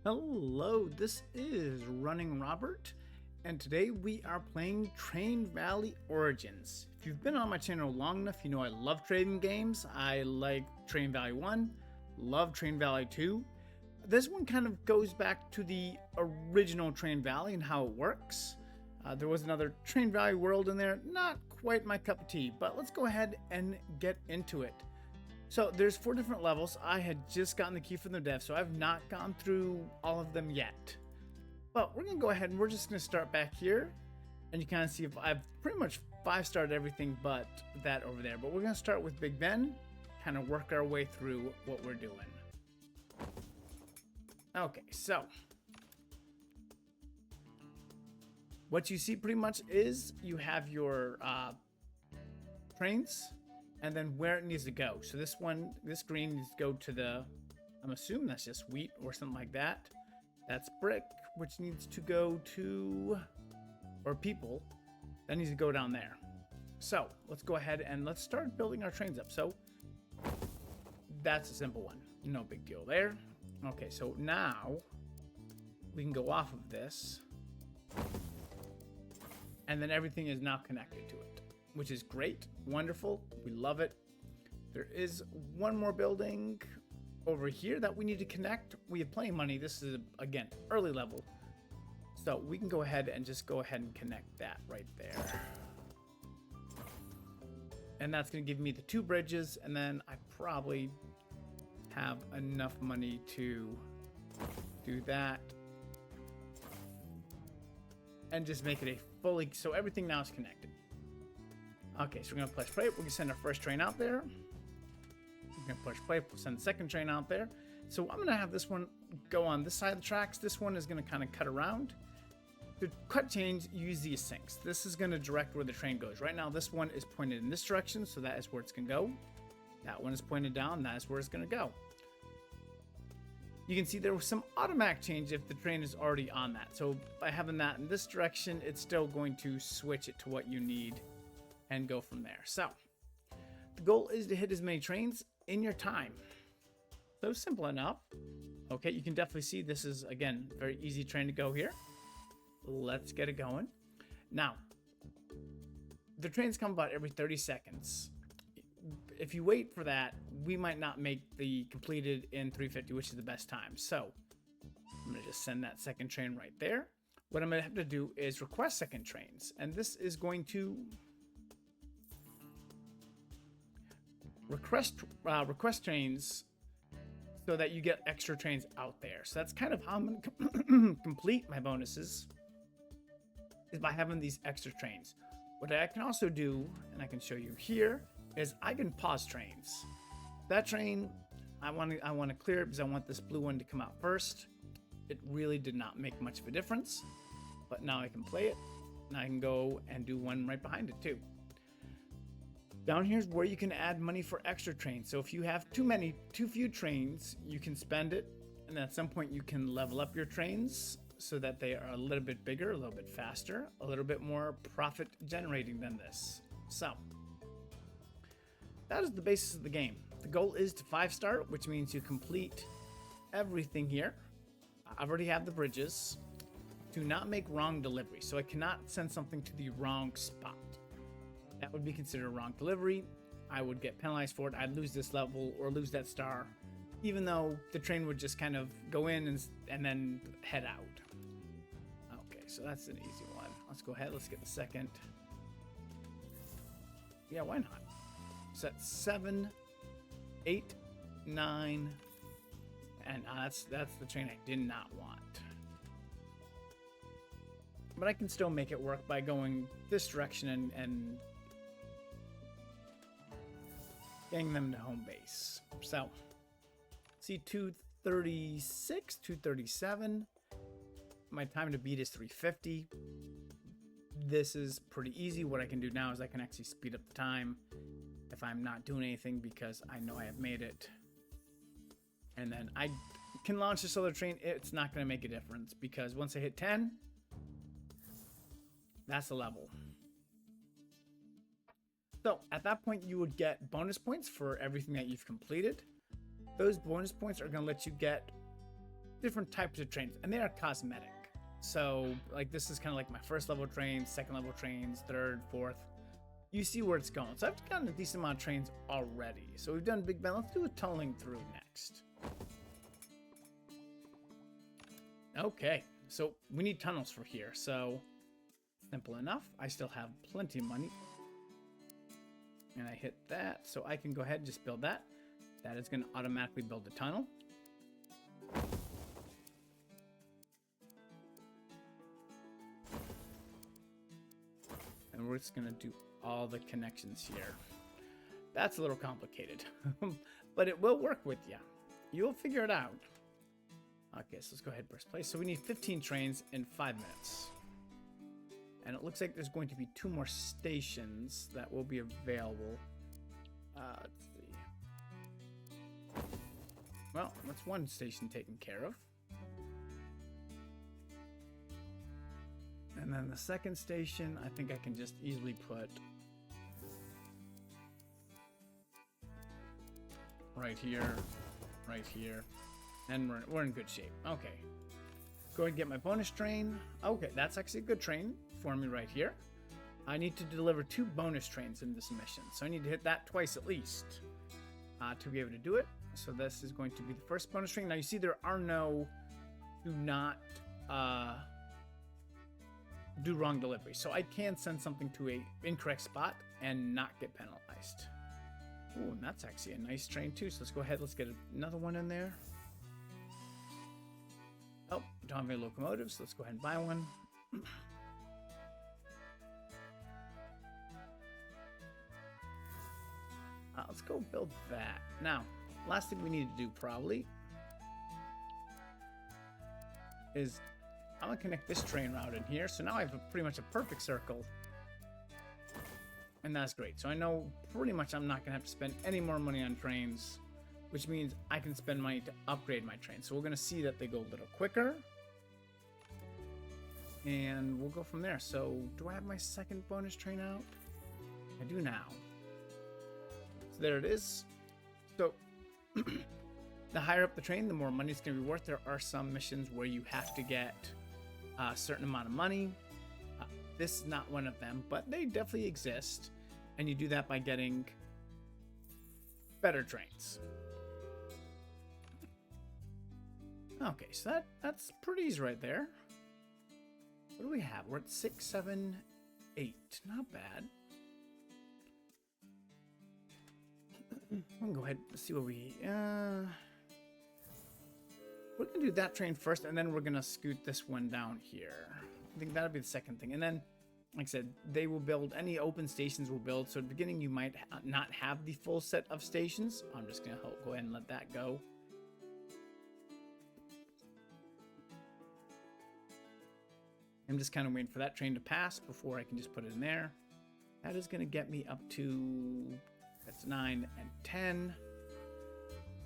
Hello, this is RunningRobert, and today we are playing Train Valley Origins. If you've been on my channel long enough, you know I love trading games. I like Train Valley 1, love Train Valley 2. This one kind of goes back to the original Train Valley and how it works. There was another Train Valley world in there, not quite my cup of tea, but let's go ahead and get into it. So there's 4 different levels. I had just gotten the key from the dev, so I've not gone through all of them yet. But we're gonna go ahead and we're just gonna start back here, and you kind of see if I've pretty much 5-starred everything but that over there. But we're gonna start with Big Ben, kind of work our way through what we're doing. Okay, so what you see pretty much is you have your trains, and then where it needs to go. So this green needs to go to the, I'm assuming that's just wheat or something like that. That's brick, which needs to go to, or people, that needs to go down there. So let's go ahead and let's start building our trains up. So that's a simple one, no big deal there. Okay, so now we can go off of this, and then everything is now connected to it, which is great, wonderful, we love it. There is one more building over here that we need to connect. We have plenty of money. This is, again, early level. So we can go ahead and just go ahead and connect that right there. And that's going to give me the 2 bridges, and then I probably have enough money to do that. And just make it a fully, so everything now is connected. Okay, so we're gonna push play. We're gonna send our first train out there. We're gonna push play. We'll send the second train out there. So I'm gonna have this one go on this side of the tracks. This one is gonna kind of cut around. To cut change, use these sinks. This is gonna direct where the train goes. Right now, this one is pointed in this direction, so that is where it's gonna go. That one is pointed down. That is where it's gonna go. You can see there was some automatic change if the train is already on that. So by having that in this direction, it's still going to switch it to what you need and go from there. So the goal is to hit as many trains in your time. So simple enough. Okay, you can definitely see this is, again, very easy train to go here. Let's get it going. Now, the trains come about every 30 seconds. If you wait for that, we might not make the completed in 350, which is the best time. So I'm gonna just send that second train right there. What I'm gonna have to do is request second trains, and this is going to request trains so that you get extra trains out there. So that's kind of how I'm gonna complete my bonuses, is by having these extra trains. What I can also do, and I can show you here, is I can pause trains. That train, I want to clear it because I want this blue one to come out first. It really did not make much of a difference, but now I can play it, and I can go and do one right behind it too. Down here is where you can add money for extra trains. So if you have too few trains, you can spend it, and at some point you can level up your trains so that they are a little bit bigger, a little bit faster, a little bit more profit generating than this. So that is the basis of the game. The goal is to 5-star, which means you complete everything here. I already have the bridges. Do not make wrong delivery. So I cannot send something to the wrong spot. That would be considered a wrong delivery. I would get penalized for it. I'd lose this level or lose that star, even though the train would just kind of go in and then head out. Okay, so that's an easy one. Let's go ahead. Let's get the second. Yeah, why not? So that's 7, 8, 9, and that's the train I did not want. But I can still make it work by going this direction and getting them to home base. So, see, 236, 237. My time to beat is 350. This is pretty easy. What I can do now is I can actually speed up the time if I'm not doing anything, because I know I have made it. And then I can launch this other train. It's not going to make a difference, because once I hit 10, that's the level. So at that point, you would get bonus points for everything that you've completed. Those bonus points are going to let you get different types of trains, and they are cosmetic. So, like, this is kind of like my first level trains, second level trains, third, fourth. You see where it's going. So I've gotten a decent amount of trains already. So we've done Big Ben. Let's do a tunneling through next. Okay, so we need tunnels for here. So simple enough. I still have plenty of money. And I hit that. So I can go ahead and just build that. That is going to automatically build the tunnel. And we're just going to do all the connections here. That's a little complicated, but it will work with you. You'll figure it out. Okay, so let's go ahead and press play. So we need 15 trains in 5 minutes. And it looks like there's going to be 2 more stations that will be available. Let's see. Well, that's one station taken care of. And then the second station, I think I can just easily put right here, and we're in good shape. Okay, go ahead and get my bonus train. Okay, that's actually a good train for me right here. I need to deliver 2 bonus trains in this mission, so I need to hit that twice at least to be able to do it. So this is going to be the first bonus train. Now you see there are no do not do wrong delivery, so I can send something to a incorrect spot and not get penalized. Ooh, and that's actually a nice train too. So let's go ahead, let's get another one in there. Oh, don't have any locomotives, so let's go ahead and buy one. Let's go build that. Now, last thing we need to do probably is I'm gonna connect this train route in here. So now I have pretty much a perfect circle. And that's great. So I know pretty much I'm not gonna have to spend any more money on trains, which means I can spend money to upgrade my train. So we're gonna see that they go a little quicker. And we'll go from there. So do I have my second bonus train out? I do now. So there it is. So the higher up the train, the more money it's gonna be worth. There are some missions where you have to get a certain amount of money. This is not one of them, but they definitely exist. And you do that by getting better trains. Okay, so that's pretty easy right there. What do we have? We're at 6, 7, 8. Not bad. We can go ahead and see what we... we're going to do that train first, and then we're going to scoot this one down here. I think that'll be the second thing. And then, like I said, they will build, any open stations will build. So at the beginning, you might not have the full set of stations. I'm just going to go ahead and let that go. I'm just kind of waiting for that train to pass before I can just put it in there. That is going to get me up to, that's 9 and 10.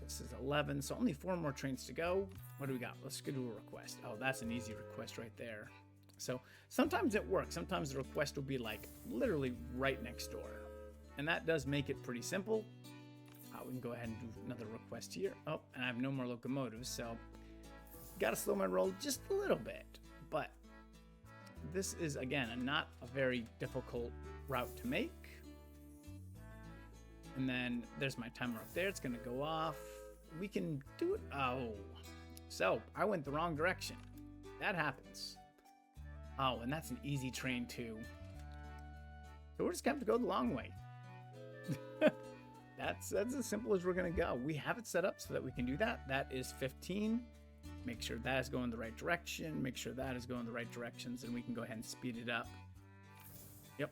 This is 11, so only 4 more trains to go. What do we got? Let's go do a request. Oh, that's an easy request right there. So sometimes it works. Sometimes the request will be like literally right next door. And that does make it pretty simple. We can go ahead and do another request here. Oh, and I have no more locomotives, so got to slow my roll just a little bit. But this is, again, not a very difficult route to make. And then there's my timer up there. It's going to go off. We can do it. Oh, so I went the wrong direction. That happens. Oh, and that's an easy train too. So we're just going to have to go the long way. That's as simple as we're going to go. We have it set up so that we can do that. That is 15. Make sure that is going the right direction. Make sure that is going the right directions, and we can go ahead and speed it up. Yep.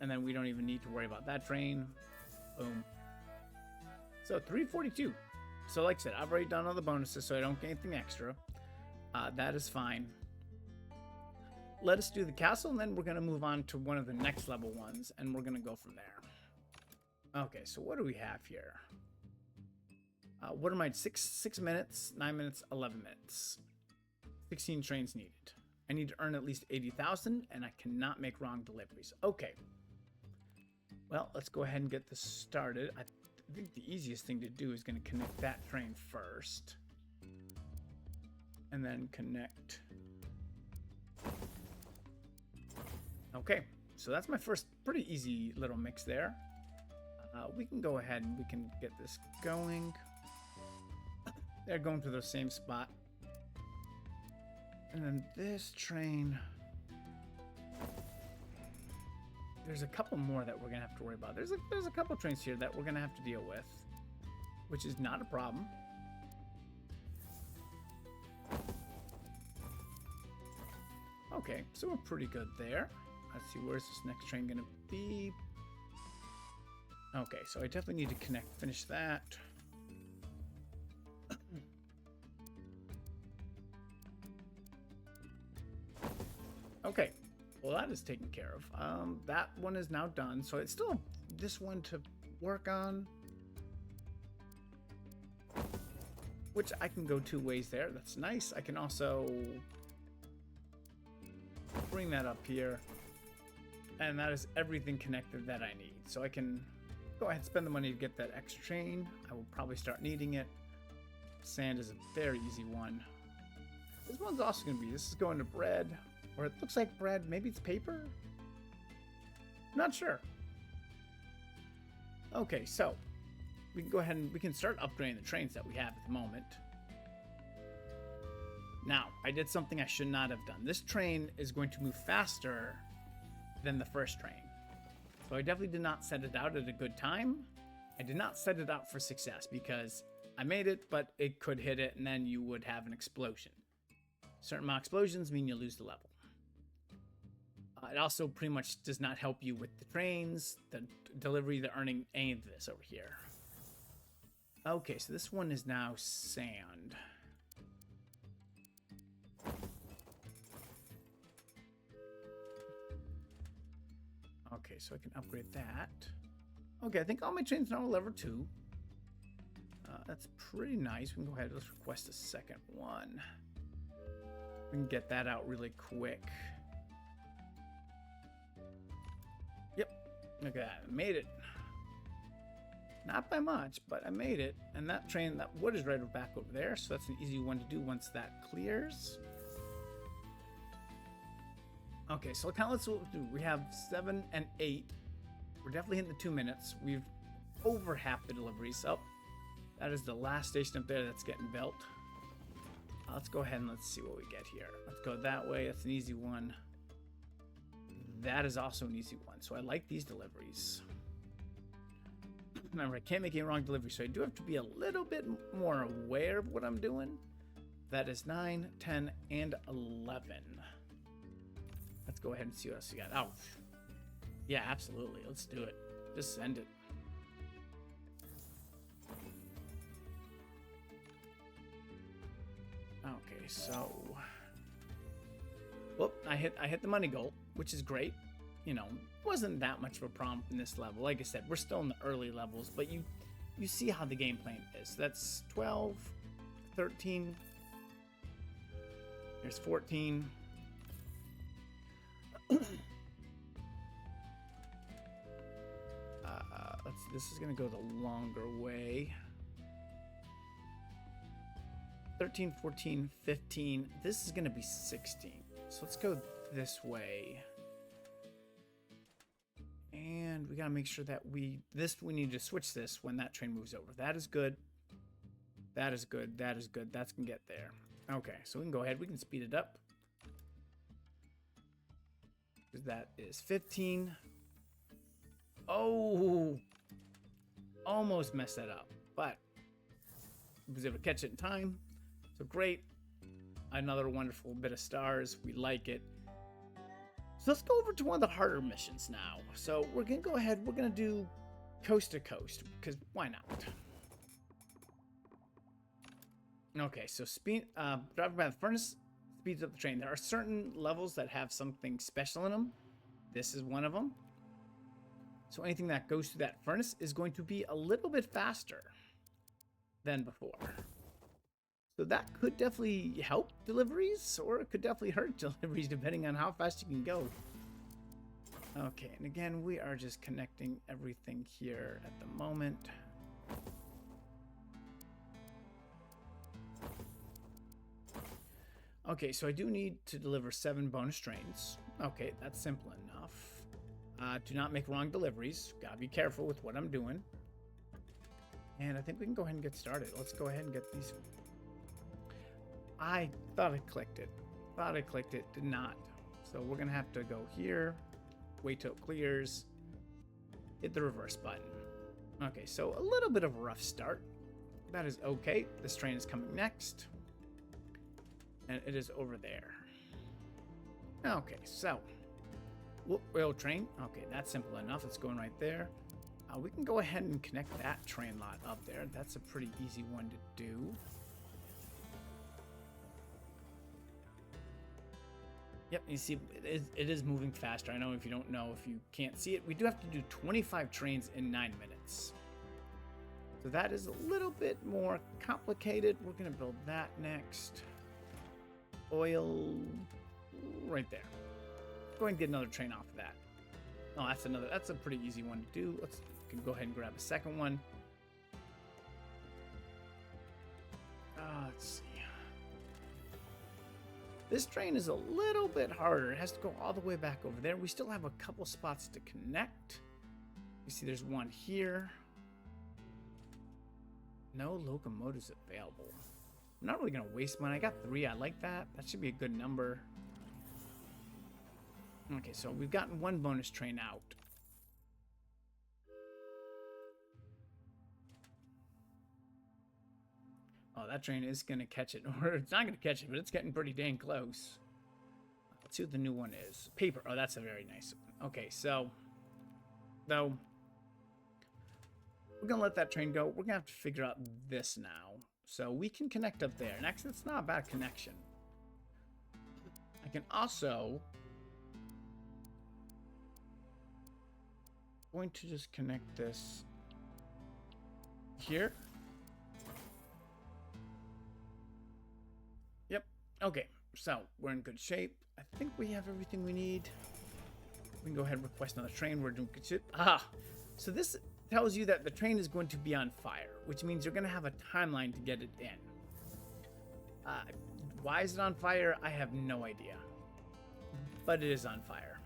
And then we don't even need to worry about that train. Boom. So 342. So like I said, I've already done all the bonuses, so I don't get anything extra. That is fine. Let us do the castle, and then we're going to move on to one of the next level ones, and we're going to go from there. Okay, so what do we have here? What are my 6 minutes, 9 minutes, 11 minutes? 16 trains needed. I need to earn at least 80,000, and I cannot make wrong deliveries. Okay. Well, let's go ahead and get this started. I think the easiest thing to do is going to connect that train first. and then connect. Okay, so that's my first pretty easy little mix there. We can go ahead and we can get this going. They're going to the same spot. And then this train, there's a couple more that we're gonna have to worry about. There's a couple trains here that we're gonna have to deal with, which is not a problem. Okay, so we're pretty good there. Let's see, where's this next train gonna be? Okay, so I definitely need to finish that. Okay, well that is taken care of. That one is now done, so it's still this one to work on, which I can go 2 ways there. That's nice. I can also bring that up here, and that is everything connected that I need. So I can go ahead and spend the money to get that extra train. I will probably start needing it. Sand is a very easy one. This one's also going to be, this is going to bread, or it looks like bread. Maybe it's paper? Not sure. Okay, so we can go ahead and we can start upgrading the trains that we have at the moment. Now, I did something I should not have done. This train is going to move faster than the first train. So I definitely did not set it out at a good time. I did not set it out for success because I made it, but it could hit it and then you would have an explosion. Certain amount of explosions mean you lose the level. It also pretty much does not help you with the trains, the delivery, the earning, any of this over here. Okay, so this one is now sand. Okay, so I can upgrade that. Okay, I think all my trains now are level 2. That's pretty nice. We can go ahead and let's request a second one. We can get that out really quick. Yep, look at that, I made it. Not by much, but I made it. And that train, that wood is right back over there, so that's an easy one to do once that clears. Okay, so kind of let's see what we do. We have 7 and 8. We're definitely hitting the 2 minutes. We've over half the deliveries up. That is the last station up there that's getting built. Let's go ahead and let's see what we get here. Let's go that way. That's an easy one. That is also an easy one. So I like these deliveries. Remember, I can't make any wrong delivery, so I do have to be a little bit more aware of what I'm doing. That is 9, 10, and 11. Let's go ahead and see what else we got. Oh, yeah, absolutely. Let's do it. Just send it. Okay, so, well, I hit the money goal, which is great. You know, wasn't that much of a problem in this level. Like I said, we're still in the early levels, but you see how the game plan is. That's 12, 13. There's 14. This is gonna go the longer way. 13, 14, 15. This is gonna be 16. So let's go this way. And we gotta make sure that we need to switch this when that train moves over. That is good. That is good. That is good. That's gonna get there. Okay, so we can go ahead. We can speed it up. That is 15. Oh, almost messed that up, but I was able to catch it in time. So great. Another wonderful bit of stars. We like it. So let's go over to one of the harder missions now. So we're going to go ahead. We're going to do coast to coast because why not? Okay, so driving by the furnace speeds up the train. There are certain levels that have something special in them. This is one of them. So anything that goes through that furnace is going to be a little bit faster than before. So that could definitely help deliveries, or it could definitely hurt deliveries depending on how fast you can go. Okay, and again, we are just connecting everything here at the moment. Okay, so I do need to deliver 7 bonus trains. Okay, that's simple enough. Do not make wrong deliveries. Gotta be careful with what I'm doing. And I think we can go ahead and get started. Let's go ahead and get these. I thought I clicked it. Did not. So we're gonna have to go here, wait till it clears, hit the reverse button. Okay, so a little bit of a rough start. That is okay. This train is coming next. And it is over there. Okay, so oil train. Okay, that's simple enough. It's going right there. We can go ahead and connect that train lot up there. That's a pretty easy one to do. Yep, you see, it is moving faster. I know if you don't know, if you can't see it, we do have to do 25 trains in 9 minutes. So that is a little bit more complicated. We're going to build that next. Oil right there. Go ahead and get another train off of that. Oh, that's a pretty easy one to do. Let's go ahead and grab a second one. Let's see. This train is a little bit harder. It has to go all the way back over there. We still have a couple spots to connect. You see there's one here. No locomotives available. I'm not really going to waste money. I got 3. I like that. That should be a good number. Okay, so we've gotten 1 bonus train out. Oh, that train is going to catch it. Or it's not going to catch it, but it's getting pretty dang close. Let's see what the new one is. Paper. Oh, that's a very nice one. Okay, so, though, we're going to let that train go. We're going to have to figure out this now. So we can connect up there. And actually, it's not a bad connection. I can also... going to just connect this here. Yep. Okay. So we're in good shape. I think we have everything we need. We can go ahead and request another train. We're doing good shit. So this tells you that the train is going to be on fire, which means you're going to have a timeline to get it in. Why is it on fire? I have no idea. But it is on fire.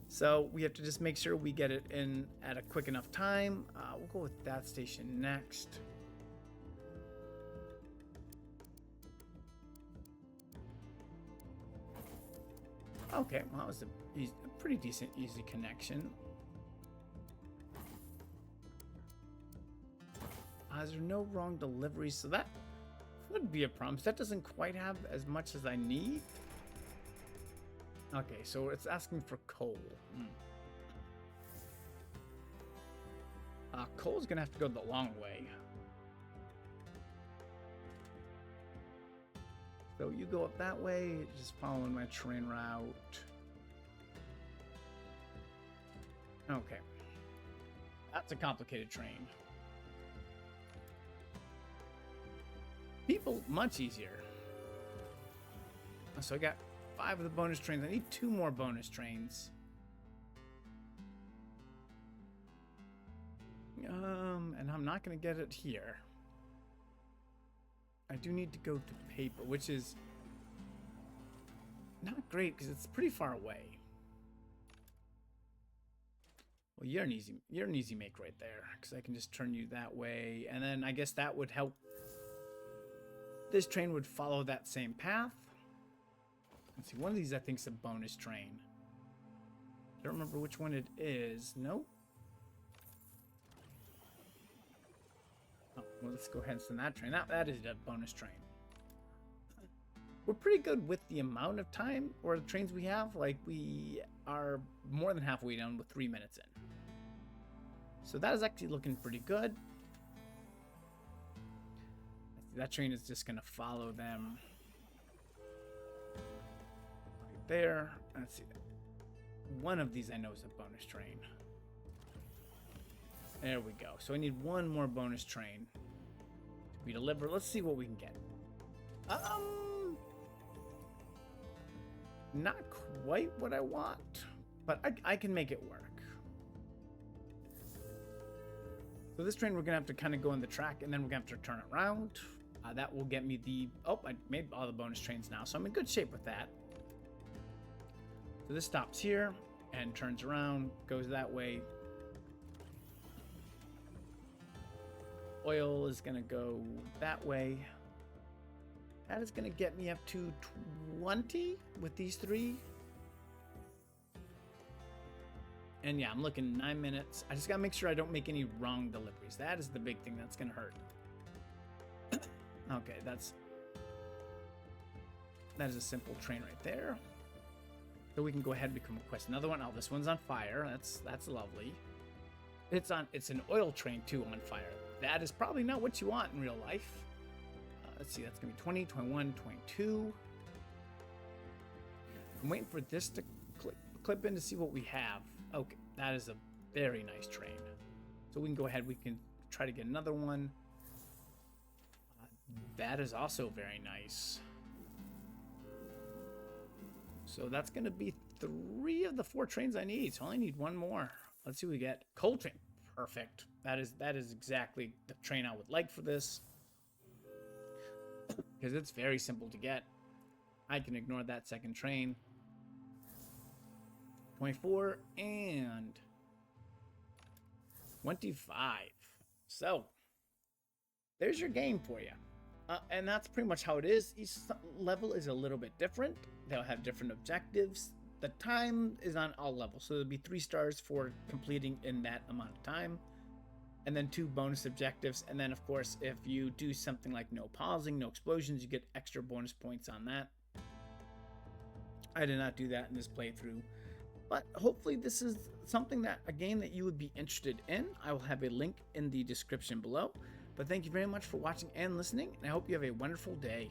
So we have to just make sure we get it in at a quick enough time. We'll go with that station next. Okay, well, that was a pretty decent, easy connection. Is there no wrong deliveries? So that would be a problem. So that doesn't quite have as much as I need. Okay, so it's asking for coal. Coal's gonna have to go the long way. So you go up that way, just following my train route. Okay. That's a complicated train. People, much easier. So I got 5 of the bonus trains. I need 2 more bonus trains. And I'm not going to get it here. I do need to go to paper, which is not great because it's pretty far away. Well, you're an easy make right there because I can just turn you that way, and then I guess that would help. This train would follow that same path. Let's see, one of these I think is a bonus train. I don't remember which one it is. Nope. Oh, well, let's go ahead and send that train. That is a bonus train. We're pretty good with the amount of time or the trains we have. Like, we are more than halfway done with 3 minutes in. So that is actually looking pretty good. That train is just going to follow them. Right there. Let's see. One of these I know is a bonus train. There we go. So I need 1 more bonus train to be delivered. Let's see what we can get. Not quite what I want, but I can make it work. So this train we're gonna have to kind of go on the track, and then we're gonna have to turn it around. That will get me the... Oh, I made all the bonus trains now, so I'm in good shape with that. So this stops here and turns around, goes that way. Oil is going to go that way. That is going to get me up to 20 with these 3. And yeah, I'm looking 9 minutes. I just got to make sure I don't make any wrong deliveries. That is the big thing that's going to hurt. Okay, that is a simple train right there. So we can go ahead and request another one. Oh, this one's on fire. That's lovely. It's an oil train too on fire. That is probably not what you want in real life. Let's see, that's gonna be 20, 21, 22. I'm waiting for this to clip in to see what we have. Okay, that is a very nice train. So we can go ahead, we can try to get another one. That is also very nice. So that's gonna be 3 of the 4 trains I need. So I only need 1 more. Let's see what we get. Coal train, perfect. That is exactly the train I would like for this. Because it's very simple to get. I can ignore that second train. 24 and 25. So there's your game for you. And that's pretty much how it is. Each level is a little bit different. They'll have different objectives. The time is on all levels. So there'll be 3 stars for completing in that amount of time. And then 2 bonus objectives. And then, of course, if you do something like no pausing, no explosions, you get extra bonus points on that. I did not do that in this playthrough. But hopefully this is something that, a game that you would be interested in. I will have a link in the description below. But thank you very much for watching and listening. And I hope you have a wonderful day.